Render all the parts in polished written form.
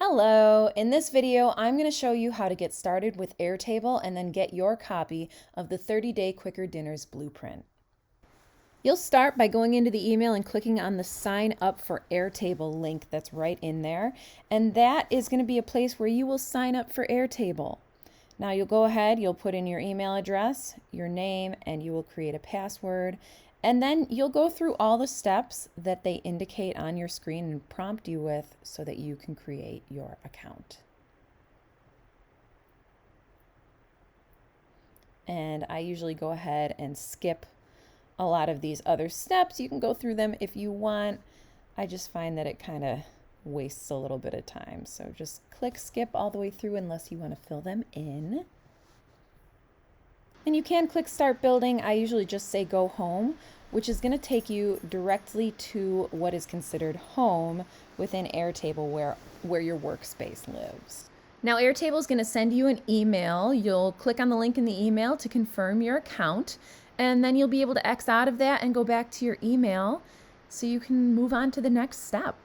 Hello, in this video I'm going to show you how to get started with Airtable and then get your copy of the 30-Day Quicker Dinners Blueprint. You'll start by going into the email and clicking on the Sign Up for Airtable link that's right in there, and that is going to be a place where you will sign up for Airtable. Now you'll go ahead, you'll put in your email address, your name, and you will create a password. And then you'll go through all the steps that they indicate on your screen and prompt you with so that you can create your account. And I usually go ahead and skip a lot of these other steps. You can go through them if you want. I just find that it kind of wastes a little bit of time. So just click skip all the way through unless you want to fill them in. And you can click Start Building. I usually just say Go Home, which is going to take you directly to what is considered home within Airtable where your workspace lives. Now Airtable is going to send you an email. You'll click on the link in the email to confirm your account, and then you'll be able to X out of that and go back to your email so you can move on to the next step.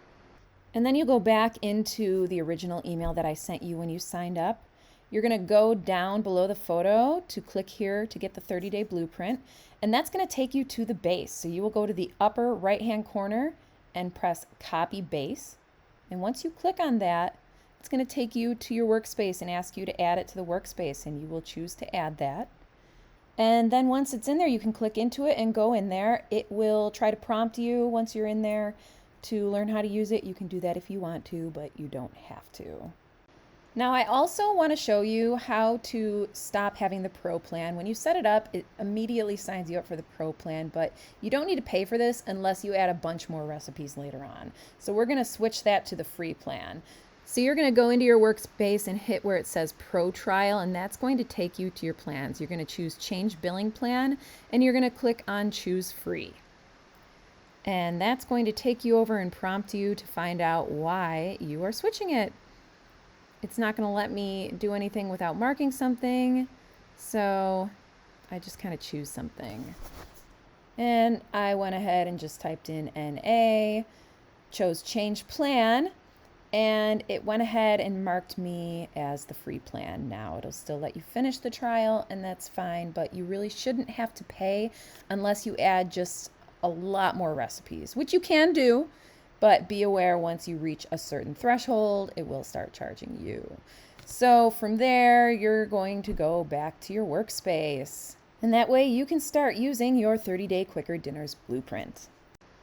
And then you'll go back into the original email that I sent you when you signed up. You're going to go down below the photo to click here to get the 30-day blueprint, and that's going to take you to the base. So you will go to the upper right-hand corner and press Copy Base. And once you click on that, it's going to take you to your workspace and ask you to add it to the workspace, and you will choose to add that. And then once it's in there, you can click into it and go in there. It will try to prompt you once you're in there to learn how to use it. You can do that if you want to, but you don't have to. Now I also want to show you how to stop having the Pro plan. When you set it up, it immediately signs you up for the Pro plan, but you don't need to pay for this unless you add a bunch more recipes later on. So we're going to switch that to the free plan. So you're going to go into your workspace and hit where it says Pro Trial, and that's going to take you to your plans. You're going to choose Change Billing Plan, and you're going to click on Choose Free. And that's going to take you over and prompt you to find out why you are switching it. It's not going to let me do anything without marking something, so I just kind of choose something. And I went ahead and just typed in NA, chose Change Plan, and it went ahead and marked me as the free plan. Now it'll still let you finish the trial, and that's fine, but you really shouldn't have to pay unless you add just a lot more recipes, which you can do. But be aware, once you reach a certain threshold, it will start charging you. So from there, you're going to go back to your workspace. And that way you can start using your 30-Day Quicker Dinners Blueprint.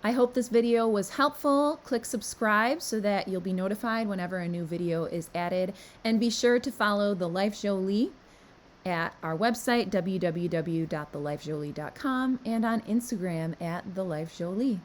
I hope this video was helpful. Click subscribe so that you'll be notified whenever a new video is added. And be sure to follow The Life Jolie at our website, www.thelifejolie.com, and on Instagram at thelifejolie.